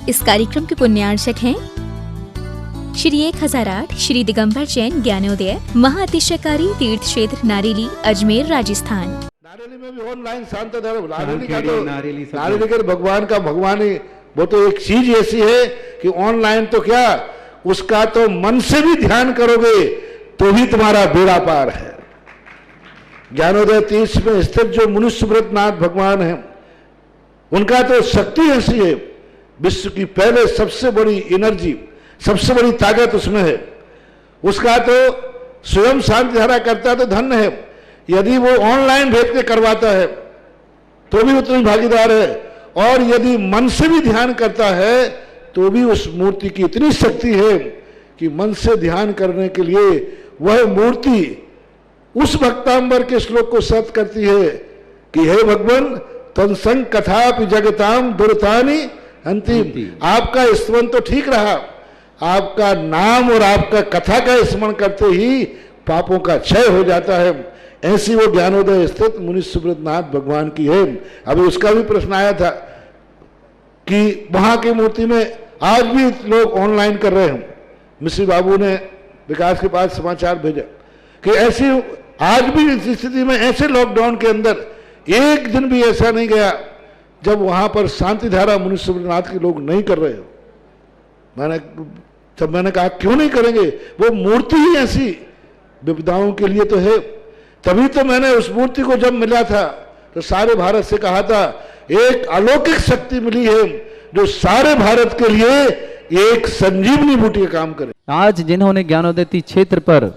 इस कार्यक्रम के पुण्यार्चक हैं श्री 1008 श्री दिगंबर जैन ज्ञानोदय महाअतिशयकारी तीर्थ क्षेत्र नारेली अजमेर राजस्थान। नारेली में भी ऑनलाइन शांत धर्म नारेली का भगवान का भगवान ही वो तो एक चीज ऐसी है कि ऑनलाइन तो क्या उसका तो मन से भी ध्यान करोगे तो भी तुम्हारा बेड़ा पार है। ज्ञानोदय तीर्थ में स्थित जो मुनि सुब्रतनाथ भगवान है उनका तो शक्ति ऐसी है, विश्व की पहले सबसे बड़ी एनर्जी सबसे बड़ी ताकत उसमें है। उसका तो स्वयं शांति धारा करता तो धन्य है, यदि वो ऑनलाइन भेज के करवाता है तो भी उतनी भागीदार है, और यदि मन से भी ध्यान करता है तो भी उस मूर्ति की इतनी शक्ति है कि मन से ध्यान करने के लिए वह मूर्ति उस भक्तांबर के श्लोक को सत्य करती है कि हे भगवान तत्संग कथापि जगताम दुर्तानि अंतिम। आपका स्मरण तो ठीक रहा, आपका नाम और आपका कथा का स्मरण करते ही पापों का क्षय हो जाता है। ऐसी वो ज्ञानोदय स्थित मुनि सुब्रतनाथ भगवान की है। अभी उसका भी प्रश्न आया था कि वहां की मूर्ति में आज भी लोग ऑनलाइन कर रहे हैं। मिश्री बाबू ने विकास के पास समाचार भेजा कि ऐसी आज भी इस स्थिति में ऐसे लॉकडाउन के अंदर एक दिन भी ऐसा नहीं गया जब वहां पर शांति धारा मुनि सुब्रतनाथ के लोग नहीं कर रहे हो। मैंने कहा क्यों नहीं करेंगे, वो मूर्ति ही ऐसी विपदाओं के लिए तो है। तभी तो मैंने उस मूर्ति को जब मिला था तो सारे भारत से कहा था एक अलौकिक शक्ति मिली है जो सारे भारत के लिए एक संजीवनी बूटी का काम करे। आज जिन्होंने ज्ञानोदय क्षेत्र पर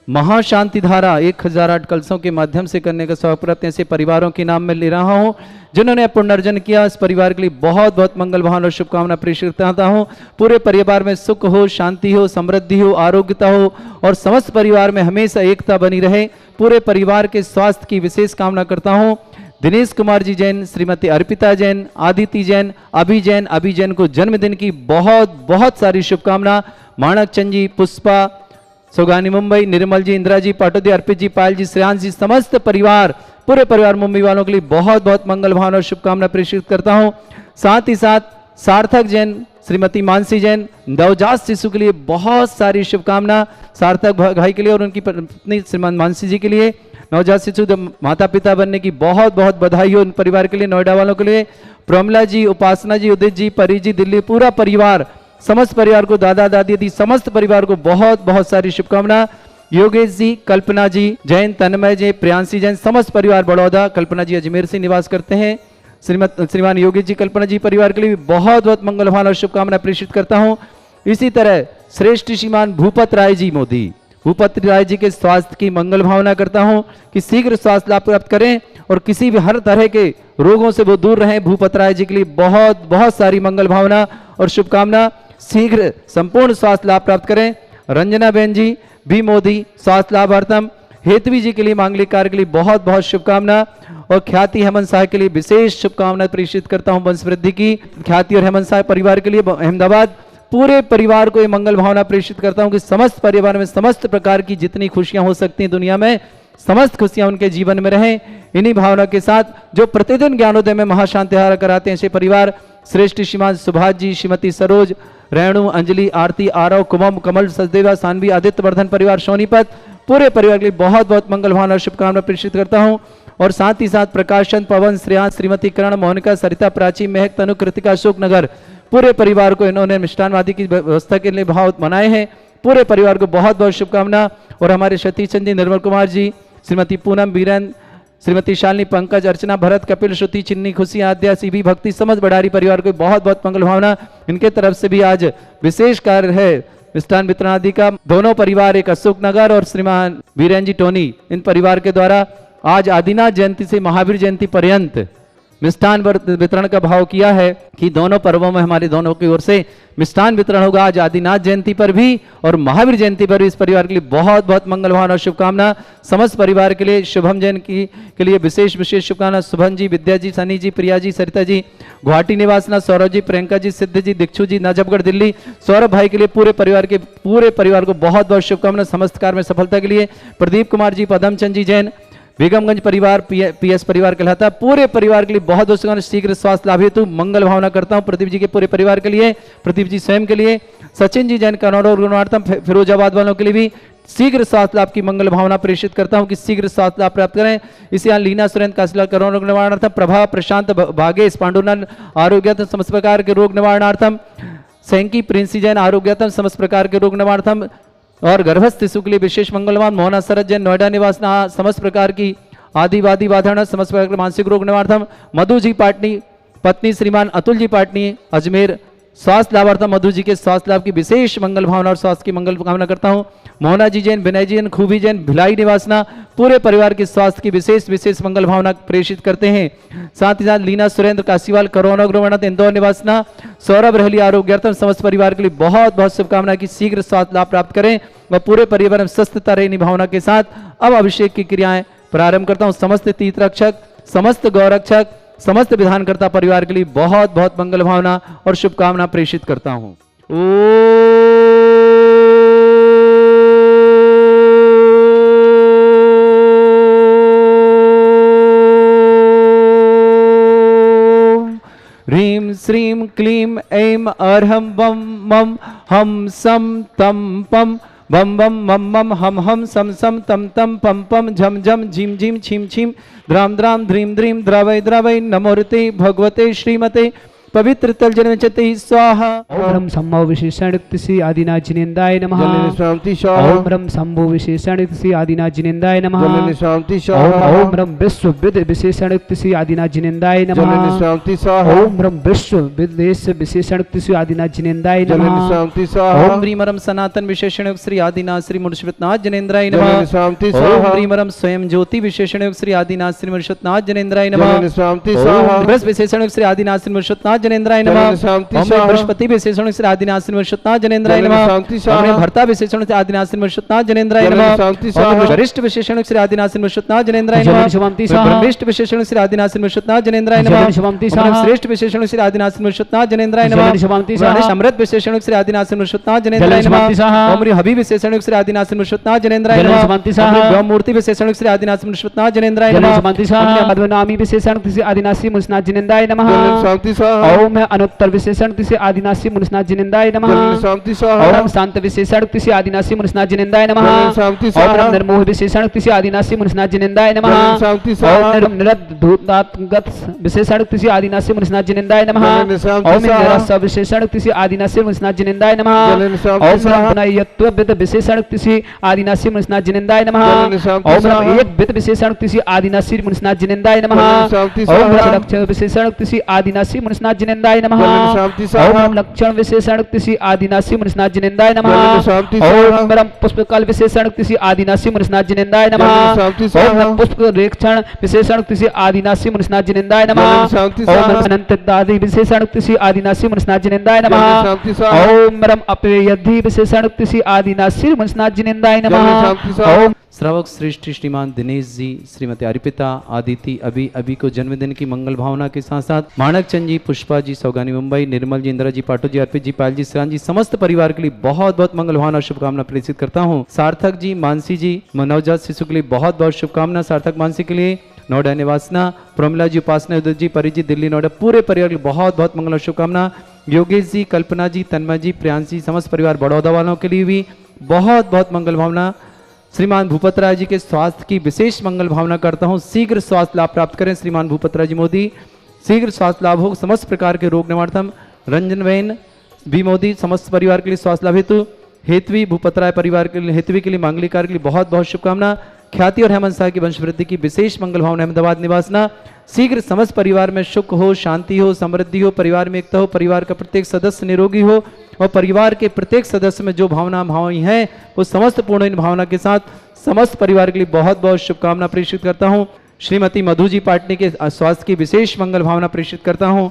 महाशांति धारा 1008 कलशों के माध्यम से करने का सौभाग्य ऐसे परिवारों के नाम में ले रहा हूं जिन्होंने पुनर्जन किया। इस परिवार के लिए बहुत बहुत मंगल भावना और शुभकामना प्रेषित करता हूं। पूरे परिवार में सुख हो, शांति हो, समृद्धि हो, आरोग्यता हो और समस्त परिवार में हमेशा एकता बनी रहे। पूरे परिवार के स्वास्थ्य की विशेष कामना करता हूँ। दिनेश कुमार जी जैन, श्रीमती अर्पिता जैन, आदिति जैन, अभी जैन को जन्मदिन की बहुत बहुत सारी शुभकामना। माणक चंद जी, पुष्पा, सोगानी मुंबई, निर्मल जी, इंदिरा जी, पाटोदी, अर्पित जी, पायल जी, श्रेयांश जी, समस्त परिवार पूरे परिवार मुंबई वालों के लिए बहुत बहुत मंगल भावना और शुभकामना प्रेषित करता हूं। साथ ही साथ सार्थक जैन, श्रीमती मानसी जैन, नवजात शिशु के लिए बहुत सारी शुभकामना। सार्थक भाई के लिए और उनकी पत्नी श्रीमान मानसी जी के लिए नवजात शिशु माता पिता बनने की बहुत बहुत बधाई हो उन परिवार के लिए, नोएडा वालों के लिए। प्रमिला जी, उपासना जी, उदित जी, परी जी, दिल्ली, पूरा परिवार, समस्त परिवार को, दादा दादी दी समस्त परिवार को बहुत बहुत सारी शुभकामना। योगेश जी, कल्पना जी जैन, तन्मय जी, प्रियांशी जैन, समस्त परिवार बड़ौदा, कल्पना जी अजमेर से निवास करते हैं। श्रीमान योगेश जी, कल्पना जी परिवार के लिए बहुत बहुत मंगल भावना और शुभकामना प्रेषित करता हूं। इसी तरह श्रेष्ठ श्रीमान भूपत राय जी मोदी, भूपत राय जी के स्वास्थ्य की मंगल भावना करता हूं कि शीघ्र स्वास्थ्य लाभ प्राप्त करें और किसी भी हर तरह के रोगों से वो दूर रहें। भूपत राय जी के लिए बहुत बहुत सारी मंगल भावना और शुभकामना, शीघ्र संपूर्ण स्वास्थ्य लाभ प्राप्त करें। रंजना बहन जी भी मोदी, स्वास्थ्य लाभार्थम। हेतवी जी के लिए मांगलिक कार्य के लिए बहुत बहुत शुभकामना और ख्याति हेमंत साह के लिए विशेष शुभकामना प्रेषित करता हूं वंश वृद्धि की। ख्याति और हेमंत साह परिवार के लिए अहमदाबाद पूरे परिवार को ये मंगल भावना प्रेषित करता हूं कि समस्त परिवार में समस्त प्रकार की जितनी खुशियां हो सकती हैं दुनिया में, समस्त खुशियां उनके जीवन में रहें। इन्हीं भावना के साथ जो प्रतिदिन ज्ञानोदय में महाशांति धारा कराते हैं ऐसे परिवार श्रेष्ठ श्रीमान सुभाष जी, श्रीमती सरोज, रेणु, अंजलि, आरती, आरव, कुमम, कमल, सचदेवा, सानवी, आदित्य वर्धन परिवार, सोनीपत, पूरे परिवार के लिए बहुत बहुत मंगल भावना और शुभकामना प्रेषित करता हूं। और साथ ही साथ प्रकाशन, पवन, श्रेयांश, श्रीमती करण, मोहनिका, सरिता, प्राची, महक, तनु, कृतिका, अशोक नगर, पूरे परिवार को इन्होंने मिष्ठान आदि की व्यवस्था के लिए भाव मनाए हैं। पूरे परिवार को बहुत बहुत शुभकामना। और हमारे सतीश चंद जी, निर्मल कुमार जी, श्रीमती पूनम, बीरन, श्रीमती शालिनी, पंकज, अर्चना, भरत, कपिल, श्रुति, चिन्नी, खुशी, आद्या, सीबी, भक्ति, समझ बड़ारी परिवार को बहुत बहुत मंगल भावना। इनके तरफ से भी आज विशेष कार्य है मिष्ठान वितरण आदि का। दोनों परिवार, एक अशोक नगर और श्रीमान वीरेन जी टोनी, इन परिवार के द्वारा आज आदिनाथ जयंती से महावीर जयंती पर्यंत मिष्ठान वितरण का भाव किया है कि दोनों पर्वों में हमारे दोनों की ओर से मिष्ठान वितरण होगा। आज आदिनाथ जयंती पर भी और महावीर जयंती पर भी इस परिवार के लिए बहुत बहुत मंगल भावना और शुभकामना। समस्त परिवार के लिए शुभम जैन के लिए विशेष विशेष शुभकामना। शुभम जी, विद्या जी, सनी जी, प्रिया जी, सरिता जी, गुवाहाटी निवासना, सौरभ जी, प्रियंका जी, सिद्ध जी, दीक्षु जी, नजफगढ़ दिल्ली, सौरभ भाई के लिए पूरे परिवार को बहुत बहुत शुभकामना समस्त कार्य में सफलता के लिए। प्रदीप कुमार जी, पदम चंद जी जैन, बेगमगंज परिवार पीएस परिवार कहलाता है। पूरे परिवार के लिए बहुत बहुत शुभकामनाएं, शीघ्र स्वास्थ्य लाभ हेतु मंगल भावना करता हूं प्रदीप जी के पूरे परिवार के लिए, प्रदीप जी स्वयं के लिए, सचिन जी जैन करोड़ों गुणार्थम फिरोजाबाद वालों के लिए भी शीघ्र स्वास्थ्य लाभ की मंगल भावना प्रेषित करता हूं कि शीघ्र स्वास्थ्य लाभ प्राप्त करें। इसी यहाँ लीना सुरेंद्र काशीलाल करोड़ों निवारणार्थम, प्रभा प्रशांत भागेश पांडुनंद आरोग्यार्थम समस्त प्रकार के रोग निवारणार्थम, सैंकी प्रिंसी जैन आरोग्यार्थम समस्त प्रकार के रोग निवारणार्थम और गर्भस्थ शिशु के लिए विशेष मंगलवान, मोहना शरद जैन नोएडा निवास समस्त प्रकार की आदिवादी बाधारण समस्त प्रकार के मानसिक रोग निवारणार्थम, मधु जी पाटनी पत्नी श्रीमान अतुल जी पाटनी अजमेर स्वास्थ्य लाभार्थम, मधु जी के स्वास्थ्य लाभ की विशेष मंगल भावना और स्वास्थ्य की मंगल कामना करता हूं। मोहना जी जैन, विनय जी जैन, खूबी जैन भिलाई निवासना पूरे परिवार के स्वास्थ्य की विशेष मंगल भावना प्रेषित करते हैं। साथ ही साथ लीना सुरेंद्र काशीवाल करोना ग्रहणार्थ इंदौर निवासना, सौरभ रहली आरोग्यार्थम समस्त परिवार के लिए बहुत बहुत शुभकामना की शीघ्र स्वास्थ्य लाभ प्राप्त करें व पूरे परिवार में स्वस्थता रहने भावना के साथ अब अभिषेक की क्रियाएं प्रारंभ करता हूं। समस्त तीर्थ रक्षक, समस्त गौरक्षक, समस्त विधानकर्ता परिवार के लिए बहुत बहुत मंगल भावना और शुभकामना प्रेषित करता हूं। ह्रीं श्रीं क्लीं ऐं अर्हं वं मं हम सम तम पम बम बम मम मम हम हम सम सम तम तम पम पम झम झम झिम झिम छिम छिम द्राम द्राम ध्रीम ध्रीम द्रवै द्रवै नमोरते भगवते श्रीमते पवित्र तल जन्म चते स्वाहा। ओम संभव विशेषण श्री आदिनाथ जिनेन्द्राय नमः। ओम ब्रह्म संभव विशेषण श्री आदिनाथ जिनेन्द्राय नमः। ओम ब्रह्म विश्व विद विशेषण श्री आदिनाथ जिनेन्द्राय नमः। ओम ब्रह्म विश्व विदेश विशेषण श्री आदिनाथ जिनेन्द्राय नमः। ओम ह्रीमरम सनातन विशेषण श्री आदिनाथ श्री मुर्शिदनाथ जिनेन्द्राय नमः। ओम ह्रीमरम स्वयं ज्योति विशेषण श्री आदिनाथ श्री मुर्शिदनाथ जिनेन्द्राय नमः। ओम बृहस्पति विशेषण श्री आदिनाथ श्री मुर्शिदनाथ जनेन्द्राय नमः। ओम बृहस्पति विशेषण श्री आदिनाथ श्री मुर्शिदनाथ जनेन्द्राय नमः। ओम भर्ता विशेषण श्री आदिनाथ श्री मुर्शिदनाथ जनेन्द्राय नमः। ओम वरिष्ठ विशेषण श्री आदिनाथ श्री मुर्शिदनाथ जनेन्द्राय नमः। ब्रह्मिष्ठ विशेषण श्री आदिनाथ श्री मुर्शिदनाथ जनेन्द्राय नमः। श्रेष्ठ विशेषण श्री आदिनाथ श्री मुर्शिदनाथ जनेन्द्राय नमः। अमृत विशेषण श्री आदिनाथ श्री मुर्शिदनाथ जनेन्द्राय नमः। ओम हबी विशेषण श्री आदिनाथ श्री मुर्शिदनाथ जनेन्द्राय नमः। ब्रह्म मूर्ति विशेषण श्री आदिनाथ श्री मुर्शिदनाथ जनेन्द्राय नमः। मधुनामी विशेषण श्री आदिनाथ श्री मुर्शिदनाथ जनेन्द्राय नमः। ओम अनुत्तर विशेषण श्री आदिनाथ श्री मुर्शिदनाथ जिनेन्द्राय नमः। ओम शांत विशेषण श्री आदिनाथ श्री मुर्शिदनाथ जिनेन्द्राय नमः। ओम निर्मोह विशेषण श्री आदिनाथ श्री मुर्शिदनाथ जिनेन्द्राय नमः। ओम निरद्भुतात्मगत विशेषण श्री आदिनाथ श्री मुर्शिदनाथ जिनेन्द्राय नमः। ओम निरस विशेषण श्री आदिनाथ श्री मुर्शिदनाथ जिनेन्द्राय नमः। ओम ब्रह्मण्यत्व विद विशेषण श्री आदिनाथ श्री मुर्शिदनाथ जिनेन्द्राय नमः। ओम एक विद विशेषण श्री आदिनाथ श्री मुर्शिदनाथ जिनेन्द्राय नमः। ओम लक्षण विशेषण श्री आदिनाथ श्री मुर्शिदनाथ जिनेन्द्राय नमः। ओम लक्षण विशेषण श्री आदिनाथ श्री मुर्शिदनाथ जिनेन्द्राय नमः। ओम ब्रह्म पुष्पकाल विशेषण श्री आदिनाथ श्री मुर्शिदनाथ जिनेन्द्राय नमः। ओम पुष्प रेक्षण विशेषण श्री आदिनाथ श्री मुर्शिदनाथ जिनेन्द्राय नमः। ओम अनंत दादी विशेषण श्री आदिनाथ श्री मुर्शिदनाथ जिनेन्द्राय नमः। ओम ब्रह्म अपयद्धि विशेषण श्री आदिनाथ श्री मुर्शिदनाथ जिनेन्द्राय नमः। ओम श्रावक श्रेष्ठ श्रीमान दिनेश जी, श्रीमती अर्पिता, आदिति, अभी को जन्मदिन की मंगल भावना के साथ साथ माणक चंद जी, पुष्पा जी, सौगानी मुंबई, निर्मल जी, इंदिरा जी, पाटू जी, अर्पित जी, पायल जी, श्रान जी, समस्त परिवार के लिए बहुत बहुत मंगल भावना और शुभकामना प्रेषित करता हूँ। सार्थक जी, मानसी जी, नवजात शिशु के लिए बहुत बहुत शुभकामना। सार्थक मानसी के लिए नोएडा निवासना, प्रमिला जी, उपासना, उदय जी, परी जी, दिल्ली नोएडा पूरे परिवार के लिए बहुत बहुत मंगल और शुभकामना। योगेश जी, कल्पना जी, तन्मय जी, प्रियांश जी, समस्त परिवार बड़ौदा वालों के लिए भी बहुत बहुत मंगल भावना। श्रीमान भूपत राय जी के स्वास्थ्य की विशेष मंगल भावना करता हूं, शीघ्र स्वास्थ्य लाभ प्राप्त करें। श्रीमान भूपत राय जी मोदी, शीघ्र स्वास्थ्य लाभ हो, समस्त प्रकार के रोग निवारणार्थम। रंजन बहन बी मोदी, समस्त परिवार के लिए स्वास्थ्य लाभ हेतु। हेतवी भूपत राय परिवार के लिए, हेतवी के लिए, मांगलिक कार्य के लिए बहुत बहुत शुभकामना। ख्याति और हेमंत शाह की वंशवृद्धि की विशेष मंगल भावना। अहमदाबाद निवासना, शीघ्र समस्त परिवार में सुख हो, शांति हो, समृद्धि हो, परिवार में एकता हो, परिवार का प्रत्येक सदस्य निरोगी हो और परिवार के प्रत्येक सदस्य में जो भावनाएं हैं वो समस्त पूर्ण इन भावना के साथ समस्त परिवार के लिए बहुत बहुत शुभकामना प्रेषित करता हूँ। श्रीमती मधु जी पाटनी के स्वास्थ्य की विशेष मंगल भावना प्रेषित करता हूँ।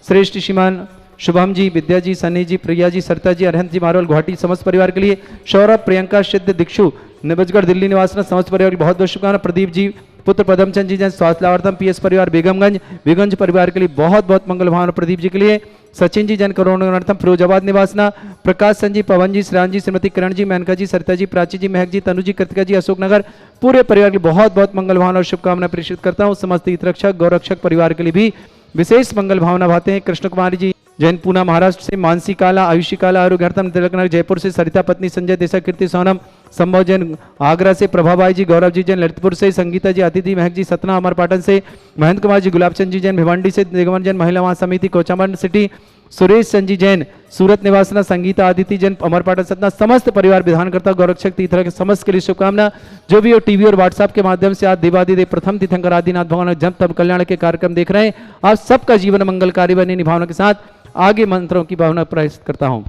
श्रेष्ठ श्रीमान शुभम जी, विद्या जी, सन्नी जी, प्रिया जी, सरिता जी, अरहंत जी, मारोल गुवाहाटी समस्त परिवार के लिए। सौरभ, प्रियंका, सिद्ध, दीक्षु, निबजगढ़ दिल्ली निवासना समस्त परिवार के लिए बहुत बहुत शुभकामना। प्रदीप जी, पुत्र पदमचंद जी, जैन स्वास्थ्य लाभार्थम, पीएस परिवार बेगमगंज परिवार के लिए बहुत बहुत मंगल भावना। प्रदीप जी के लिए सचिन जी जैन करोड़ार्थम फिरोजाबाद निवासना, प्रकाश संजी, पवन जी, श्रेयान जी, श्रीमती किरण जी, मेनका जी, सरिता जी, प्राची जी, महक जी, तनु जी, कृतिका जी, अशोकनगर, पूरे परिवार के बहुत बहुत मंगल भावना और शुभकामना प्रेषित करता हूँ। समस्त हितरक्षक गौरक्षक परिवार के लिए भी विशेष मंगल भावना भाते हैं। कृष्ण कुमारी जी जैन पूना महाराष्ट्र से, मानसी काला, आयुषी काला, आरोग्यर्थम तिलकनगर जयपुर से, सरिता पत्नी संजय देसा, कीर्ति सोनम, संभव जैन आगरा से, प्रभाबाई जी, गौरव जी जैन ललितपुर से, संगीता जी, अतिथि महक जी सतना अमरपाटन से, महेंद्र कुमार जी, गुलाबचंद जी जैन भिवंडी से, निगमन जैन महिला महासमिति कोचामन सिटी, सुरेश संजी जैन सूरत निवासना, संगीता आदित्य जैन अमरपाटन सतना, समस्त परिवार विधानकर्ता गौरक्षक तीर्थर के समस्त के लिए शुभकामना। जो भी हो टीवी और व्हाट्सएप के माध्यम से आज देवादिदेव प्रथम तीर्थंकर आदिनाथ भगवान जब तब कल्याण के कार्यक्रम देख रहे हैं, आप सबका जीवन मंगलकारी बने निभावना के साथ आगे मंत्रों की भावना प्रयास करता हूँ।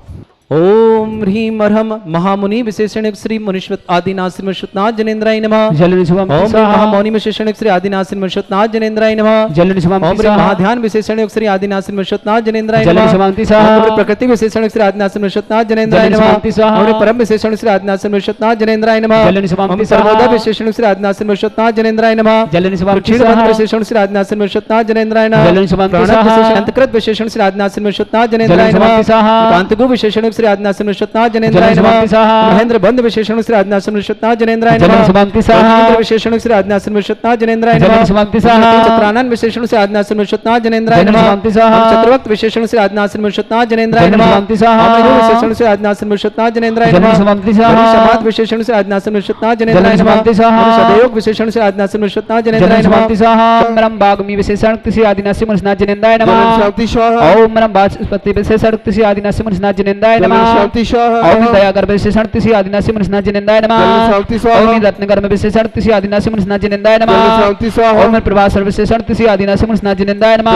ओम ह्रीम अर्हम महामुनि विशेषण श्री मुनीश्वत आदिनाथ श्री मुनीश्वतनाथ जनेन्द्राय नमः। जलन शुभम ओम महामौनि विशेषण श्री आदिनाथ श्री मुनीश्वतनाथ जनेन्द्राय नमः। जलन शुभम ओम महाध्यान विशेषण श्री आदिनाथ श्री मुनीश्वतनाथ जनेन्द्राय जलन नमः। शुभम ओम प्रकृति विशेषण श्री आदिनाथ श्री मुनीश्वतनाथ जनेन्द्राय नमः। ओम परम विशेषण श्री आदिनाथ श्री मुनीश्वतनाथ जनेन्द्राय नमः। जलन शुभम ओम सर्वोदय विशेषण श्री आदिनाथ श्री मुनीश्वतनाथ जनेन्द्राय नमः। जलन शुभम क्षीरबंध विशेषण श्री आदिनाथ श्री मुनीश्वतनाथ जनेन्द्राय नमः। जलन शुभम प्राणद विशेषण अंतकृत विशेषण श्री आदिनाथ श्री मुनीश्वतनाथ जनेन्द्राय नमः। कांतगु विशेषण श्री आदिनाथ श्री मुनीश्वतनाथ जनेन्द्राय नमः। महेंद्र बंध विशेषण श्री आदिनाथ श्री मुनीश्वतनाथ जनेन्द्राय नमः। महेंद्र विशेषण श्री आदिनाथ श्री मुनीश्वतनाथ जनेन्द्राय नमः। चत्रानन विशेषण श्री आदिनाथ श्री मुनीश्वतनाथ जनेन्द्राय नमः। चतुर्वक्त विशेषण श्री आदिनाथ श्री मुनीश्वतनाथ जनेन्द्राय नमः। विशेषण श्री आदिनाथ श्री मुनीश्वतनाथ जनेन्द्राय नमः। समाध विशेषण श्री आदिनाथ श्री मुनीश्वतनाथ जनेन्द्राय नमः। सदयोग विशेषण श्री आदिनाथ श्री मुनीश्वतनाथ जनेन्द्राय नमः। ओम बागमी विशेषण श्री आदिनाथ श्री मुनीश्वतनाथ जनेन्द्राय नमः। ओम बाचस्पति विशेषण श्री आदिनाथ श्री मुनीश्वतनाथ जनेन्द्राय नमः। ओम दयागर विशेषण श्री आदिनाथ श्री मुनीश्वतनाथ जनेन्द्राय नमः। ओम रत्नगर में विशेषण श्री आदिनाथ श्री मुनीश्वतनाथ जनेन्द्राय नमः। ओम प्रभासर विशेषण श्री आदिनाथ श्री मुनीश्वतनाथ जनेन्द्राय नमः।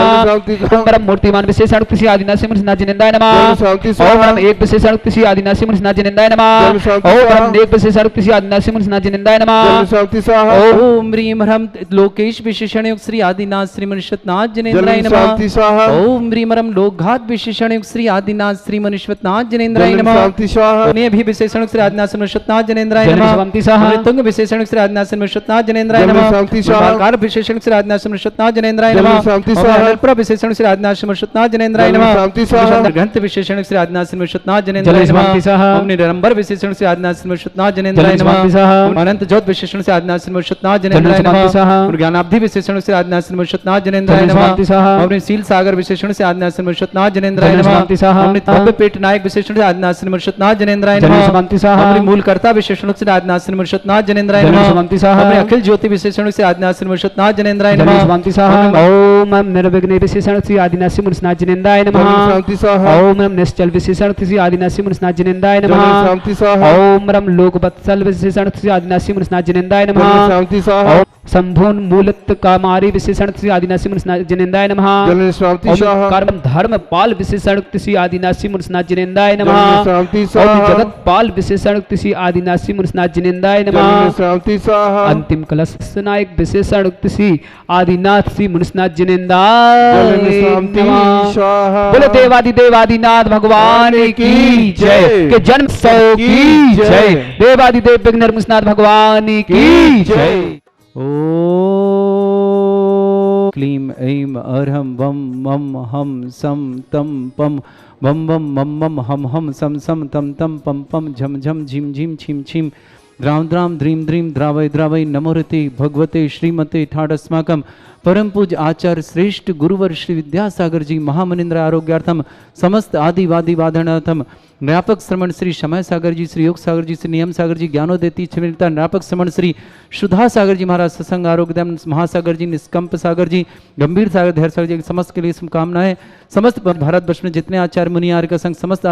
ओम परम मूर्तिमान विशेषण श्री आदिनाथ श्री मुनीश्वतनाथ जनेन्द्राय नमः। ओम परम एक विशेषण श्री आदिनाथ श्री मुनीश्वतनाथ जनेन्द्राय नमः। ओम परम एक विशेषण श्री आदिनाथ श्री मुनीश्वतनाथ जनेन्द्राय नमः। ओम ह्रीम ह्रम लोकेश विशेषण युक्त श्री आदिनाथ श्री मुनीश्वतनाथ जनेन्द्राय नमः। ओम ह्रीम ह्रम लोकघात विशेषण युक्त श्री आदिनाथ श्री मुनीश्वतनाथ जनेन्द्राय नमः। उन्हें भी विशेषण श्री आदिनाथ श्री मुनीश्वतनाथ जनेन्द्राय नमः। तुंग विशेषण श्री आदिनाथ श्री मुनीश्वतनाथ जनेन्द्राय नमः। बालकार विशेषण श्री आदिनाथ श्री मुनीश्वतनाथ जनेन्द्राय नमः। अल्परा विशेषण श्री आदिनाथ श्री मुनीश्वतनाथ जनेन्द्राय नमः। ग्रंथ विशेषण श्री आदिनाथ श्री मुनीश्वतनाथ जनेन्द्राय नमः। निरंबर विशेषण श्री आदिनाथ श्री मुनीश्वतनाथ जनेन्द्राय नमः। अनंत ज्योत विशेषण श्री आदिनाथ श्री मुनीश्वतनाथ जनेन्द्राय नमः। ज्ञानाब्धि विशेषण श्री आदिनाथ श्री मुनीश्वतनाथ जनेन्द्राय नमः। शील सागर विशेषण से आदिनाथ श्री मुनीश्वतनाथ जनेन्द्राय नमः। पेट नायक विशेषण से आदिनाथ श्री मुनीश्वतनाथ जनेन्द्राय नमः। मूल कर्ता विशेषण से आदिनाथ श्री मुनीश्वतनाथ जनेन्द्राय नमः। अखिल ज्योति विशेषण से आदिनाथ श्री मुनीश्वतनाथ जनेन्द्राय नमः। ओम निर्विघ्न विशेषण श्री आदिनाथ श्री मुनीश्वतनाथ जनेन्द्राय नमः। ओम निश्चल विशेषण श्री आदिनाथ श्री मुनीश्वतनाथ जनेन्द्राय नमः। ओम लोकवत्सल विशेषण श्री आदिनाथ श्री मुनीश्वतनाथ जनेन्द्राय नमः। संभून मूलत कामारी विशेषण श्री आदिनाथ श्री मुनीश्वतनाथ जनेन्द्राय नमः। कर्म धर्म पाल विशेषण श्री आदिनाथ श्री मुनीश्वतनाथ जनेन्द्राय नमः। जगत पाल विशेषण श्री आदिनाथ श्री मुनीश्वतनाथ जनेन्द्राय नमः। अंतिम कलश नायक विशेषण श्री आदिनाथ श्री मुनीश्वतनाथ जनेन्द्राय नमः। बोले देवादिदेवादिनाथ भगवान की जय। के जन्म सौ की जय। देवादिदेव विघ्न मुनीश्वतनाथ भगवान की जय। ओम क्लीम ऐम अर्हम वम मम हम सम तम पम वम वम मम मम हम हम सम सम तम तम पम पम झम झम झिम झिम छिम छिम द्राम द्राम ध्रीम ध्रीम द्रावय द्रावय नमोरते भगवते श्रीमते ठाडस्माकम परम पूज आचार्य श्रेष्ठ गुरुवर श्री विद्यासागर जी महामनिंद्र आरोग्यार्थम समस्त आदिवादी वादनार्थम न्यापक श्रमण श्री समय सागर जी, श्री योग सागर जी, श्री नियम सागर जी, ज्ञानोदेती छिमिलता न्यापक श्रमण श्री सुधा सागर जी महाराज, सत्संग आरोग्यम महासागर जी, निष्कंप सागर जी, गंभीर सागर, धैर्य सागर जी, समस्त के लिए शुभकामनाएं। समस्त भारतवर्ष में जितने आचार्य मुनि आर्य का संघ समस्त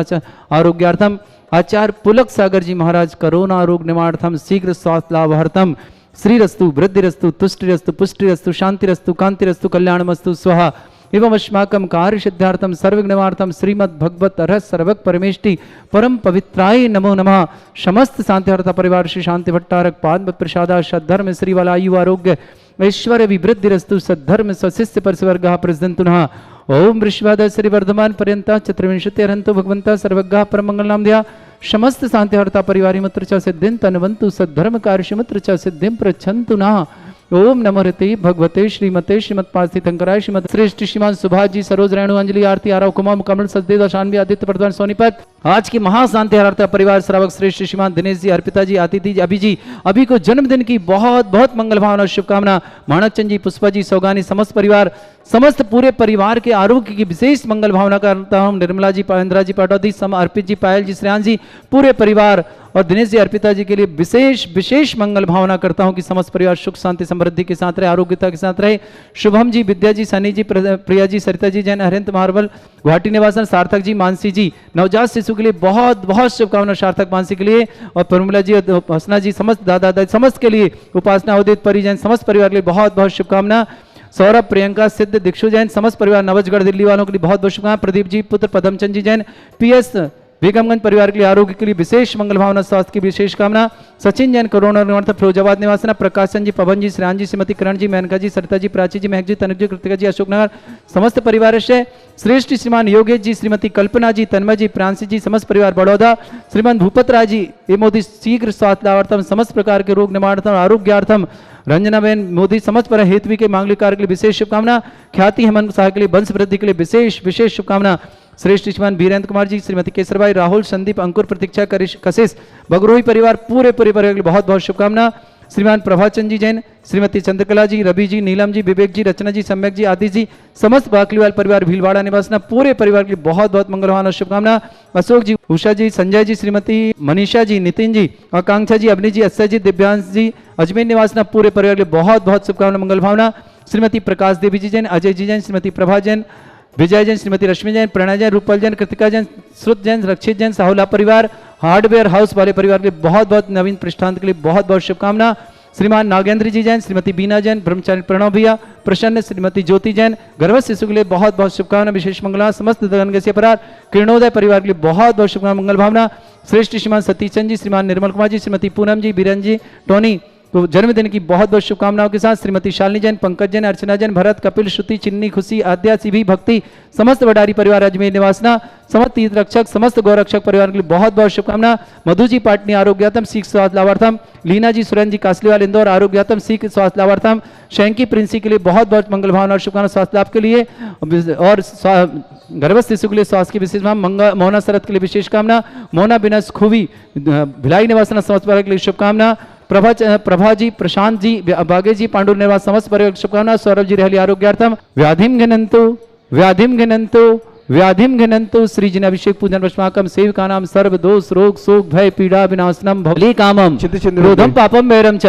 आरोग्यार्थम आचार्य पुलक सागर जी महाराज करोना रोग निवारणार्थम शीघ्र स्वास्थ्य लाभार्थम श्रीरस्तु वृद्धिरस्तु तुष्टिरस्तु पुष्टिरस्तु शांतिरस्तु कांतिरस्तु कल्याणमस्तु स्वाहा एवं अस्माकं कार्य सिद्धार्थम सर्वज्ञार्थम श्रीमद् भगवत रस सर्वक परमेष्टि परम पवित्राय नमो नमः। समस्त शांतिहर्ता परिवार श्री शांति भट्टारक पाद प्रसादा सद्धर्म श्री वालायु आरोग्य ऐश्वर्य विवृद्धिरस्तु सद्धर्म स्वशिष्य परिवर्गः प्रसिद्धंतुनः। ओम वृषभाद श्री वर्धमान पर्यंता चतुर्विंशति अरहंतो भगवंता सर्वज्ञः परमंगलनाम दिया समस्त शांतिहर्ता परिवारी मित्र च सिद्धिं तनवन्तु सद्धर्म कार्य मित्र च सिद्धिं प्रच्छन्तु नः। ओम नमो ऋते भगवते श्रीमते श्रीमद पार्थिव शंकराय श्रीमद श्रेष्ठ श्रीमान सुभाष जी सरोज रेणु अंजलि आरती आरव कुमार कमल सचदेव शानवी आदित्य प्रधान सोनीपत। आज की महाशांति हरता परिवार श्रावक श्रेष्ठ श्रीमान दिनेश जी, अर्पिता जी, आतिथि जी, अभी जी, अभी को जन्मदिन की बहुत बहुत मंगल भावना शुभकामना। माणकचंद जी, पुष्पा जी, सौगानी, समस्त परिवार, समस्त पूरे परिवार के आरोग्य की विशेष मंगल भावना करता हूँ। निर्मला जी, इंदिरा जी, पाटौदी, अर्पित जी, पायल जी, श्रेयान जी, पूरे परिवार और दिनेश जी, अर्पिता जी के लिए विशेष मंगल भावना करता हूं कि समस्त परिवार सुख शांति समृद्धि के साथ रहे, आरोग्यता के साथ रहे। शुभम जी, विद्या जी, सनी जी, प्रिया जी, सरिता जी, जैन, हरिंत मार्बल, गुवाहाटी निवासन, सार्थक जी, मानसी जी, नवजात शिशु के लिए बहुत बहुत शुभकामना सार्थक मानसी के लिए, और प्रमिला जी, हसना जी, समस्त दादा दादी समस्त के लिए, उपासना उदित परिजन समस्त परिवार के लिए बहुत बहुत शुभकामना। सौरभ, प्रियंका, सिद्ध, दीक्षु जैन, समस्त परिवार नवजगढ़ दिल्ली वालों के लिए बहुत बहुत शुभकामना। प्रदीप जी, पुत्र पदमचंद जी जैन, पीएस बेगमगंज परिवार के लिए आरोग्य के लिए विशेष मंगल भावना, स्वास्थ्य की विशेष कामना। सचिन जैन, कोरोना निवारण फिरोजाबाद निवासना। प्रकाशन जी, पवन जी, श्रेयान जी, श्रीमती किरण जी, मेनका जी, सरिता जी, प्राची जी, महक जी, तनुज जी, कृतिका जी, अशोकनगर समस्त परिवार से। श्रेष्ठ श्रीमान योगेश जी, श्रीमती कल्पना जी, तन्मय जी, प्रांसी जी, समस्त परिवार बड़ौदा। श्रीमान भूपत राय जी, ये मोदी शीघ्र स्वास्थ्य लाभार्थम, समस्त प्रकार के रोग निवारणार्थम, आरोग्यार्थम। रंजनाबेन मोदी, समस्त पर हेतवी के मांगलिक कार्य के लिए विशेष शुभकामना। ख्याति हेमंत शाह के लिए वंश वृद्धि के लिए विशेष शुभकामना। श्रेष्ठ श्रीमान वीरेंद्र कुमार जी, श्रीमती केसरबाई, राहुल, संदीप, अंकुर, प्रतीक्षा, कशिश, बगरोही परिवार, पूरे परिवार के लिए बहुत बहुत शुभकामना। श्रीमान प्रभाचंद जी जैन, श्रीमती चंद्रकला जी, रवि जी, नीलम जी, विवेक जी, रचना जी, सम्यक जी, आदि जी, समस्त बाकलीवाल परिवार, भीलवाड़ा निवासना, पूरे परिवार के लिए बहुत बहुत मंगल भावना शुभकामना। अशोक जी, उषा जी, संजय जी, श्रीमती मनीषा जी, नितिन जी, आकांक्षा जी, अवनी जी, अक्षय जी, दिव्यांश जी, अजमेर निवासना, पूरे परिवार के लिए बहुत बहुत शुभकामना मंगल भावना। श्रीमती प्रकाश देवी जी जैन, अजय जी जैन, श्रीमती प्रभा जैन, विजय जैन, श्रीमती रश्मि जैन, प्रणय जैन, रूपल जैन, कृतिका जैन, श्रुत जैन, रक्षित जैन, साहुला परिवार, हार्डवेयर हाउस वाले परिवार के बहुत बहुत नवीन पृष्ठांत के लिए बहुत बहुत शुभकामना। श्रीमान नागेंद्र जी जैन, श्रीमती बीना जैन, ब्रह्मचारी प्रणव भैया, प्रसन्न, श्रीमती ज्योति जैन, गर्भस्थ शिशु के लिए बहुत बहुत शुभकामना, विशेष मंगला। समस्त दगनगसीय परिवार, किरणोदय परिवार के लिए बहुत बहुत शुभकामना मंगल भावना। श्रेष्ठ श्रीमान सतीश चंद जी, श्रीमान निर्मल कुमार जी, श्रीमती पूनम जी, बीरन जी, टोनी तो जन्मदिन की बहुत बहुत शुभकामनाओं के साथ श्रीमती शालिनी जैन, पंकज जैन, अर्चना जैन, भरत, कपिल, श्रुति, चिन्नी, खुशी, आद्या, सिभी, भक्ति, समस्त वडारी परिवार, अजमेर निवासना, समस्त तीर्थ रक्षक, समस्त गौरक्षक परिवार के लिए बहुत बहुत शुभकामना। मधु जी, पाटनी, आरोग्यातम, सीख स्वास्थ्य लाभार्थम। लीना जी, सुरेंद्र जी, कासलीवाल, इंदौर, आरोग्यातम, सीख स्वास्थ्य लाभार्थम। शैंकी, प्रिंसी के लिए बहुत बहुत मंगल भावना और शुभकामना स्वास्थ्य लाभ के लिए, और गर्भस्थ शिशु के लिए स्वास्थ्य की विशेष मोना शरद के लिए विशेष कामना। मोना बिनस खूबी, भिलाई निवासना, समस्त परिवार के लिए शुभकामना। प्रभा जी, प्रशांत जी, बागे जी, पांडुर निवास, समस्त परिवार शुभकामना। सौरभ जी, रहली, आरोग्यार्थम। व्याधिम घनंतु व्याधिम घनंतु श्री जिन अभिषेक पूजन वस्माकम सेविका नाम सर्व दोष रोग शोक भय पीड़ा विनाशनम भवली कामम क्रोधम पापम वैरम च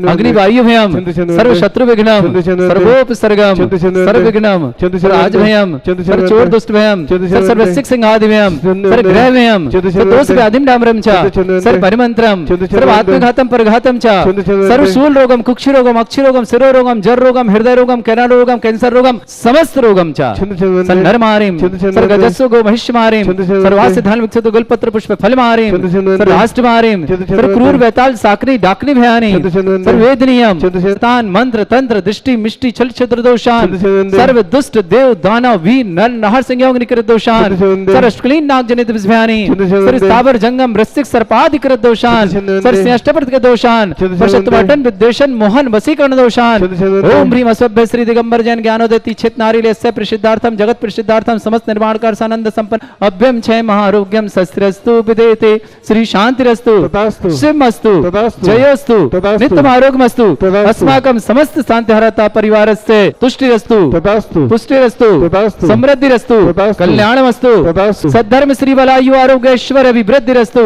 अग्नि वायु भयम सर्व शत्रु विघ्नम सर्वोपसर्गम सर्व विघ्नम राज भयम सर्व चोर दुष्ट भयम सर्व सिक सिंहादि भयम सर्व ग्रह भयम दोष व्याधिम डामरम च सर्व परिमंत्रम सर्व आत्मघातम परघातम च सर्व शूल रोगम कुक्षि रोगम अक्षि रोगम शिरो रोगम जर रोगम हृदय रोगम कैनाल रोगम कैंसर रोगम समस्त रोगम च सन्नर मारिम सर्गजस्व गो महिष्य मारिम सर्वास्य धन विकसित गुलपत्र पुष्प फल मारिम सर्वाष्ट मारिम सर्व क्रूर वैताल साकरी डाकनी भयानी सर्वेदनियम तान मंत्र तंत्र दृष्टि मिष्टि छल छद्र दोषान सर्व दुष्ट देव दानव वीर नर नहर संयोग निकृत दोषान सर्व अष्टकलीन नाग जनित विषभयानी सर्व स्थावर जंगम वृश्चिक सर्पाधिकृत दोषान सर्व सिंहष्टप्रत के दोषान परशतवाटन विद्वेषण मोहन वसीकरण दोषान ओम ह्रीम अस्वभ्य श्री दिगंबर जैन ज्ञानोदयति चित नारी लेस्य प्रसिद्धार्थम जगत प्रसिद्धार्थम समस्त निर्माण कर सानंद संपन्न अभ्यम क्षय महारोग्यम शस्त्रस्तु विदेते श्री शांतिरस्तु शिवमस्तु जयोस्तु नित्यम आरोग्यमस्तु अस्माकं समस्त शांति हरता परिवारस्य तुष्टिरस्तु पुष्टिरस्तु समृद्धिरस्तु कल्याणमस्तु सद्धर्म श्री बलायु आरोग्य ऐश्वर्य अभिवृद्धिरस्तु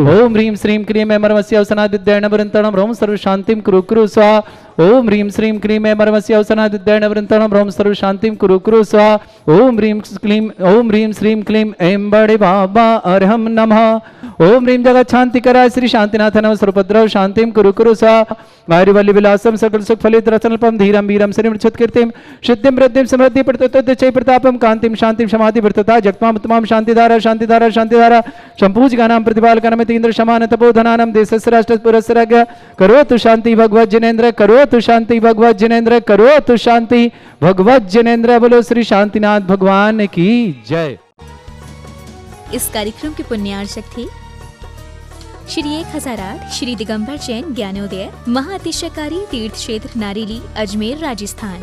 ओम ह्रीम श्रीम क्रीम मर्मस्य अवसना विद्यायण वृंतणम रोम सर्व शांतिम कुरु कुरु स्वाहा ओम ह्रीम श्रीम क्रीम मर्मस्य अवसना विद्यायण वृंतणम रोम सर्व शांतिम कुरु कुरु स्वाहा ओम ह्रीम श्रीम क्लीम ऐं बड़े बाबा अर्हम नमः ओम ह्रीम जगत शांति कराय श्री शांतिनाथ नमः सर्वभद्रव शांतिम कुरु कुरु स्वाहा वायुवल्ली विलासम सकल सुख फलित रसनल्पम धीरम वीरम श्रीम कीर्तिम सिद्धिम वृद्धिम समृद्धि प्रतोदय प्रतापम कांतिम शांतिम समाधि वर्तता जगत्माम उत्तमाम शांतिधारा शांतिधारा शांतिधारा संपूज गानाम प्रतिपालकनम इंद्र शमान तपोधनानम देशस्य राष्ट्रपुरस्य राज्ञ करोतु शांति भगवत जिनेन्द्र करोतु शांति भगवत जिनेन्द्र करोतु शांति भगवत जिनेन्द्र। बोलो श्री शांतिनाथ भगवान की जय। इस कार्यक्रम के पुण्यार्चक थे श्री 1008 श्री दिगंबर जैन ज्ञानोदय महाअतिशयकारी तीर्थ क्षेत्र नारेली अजमेर राजस्थान।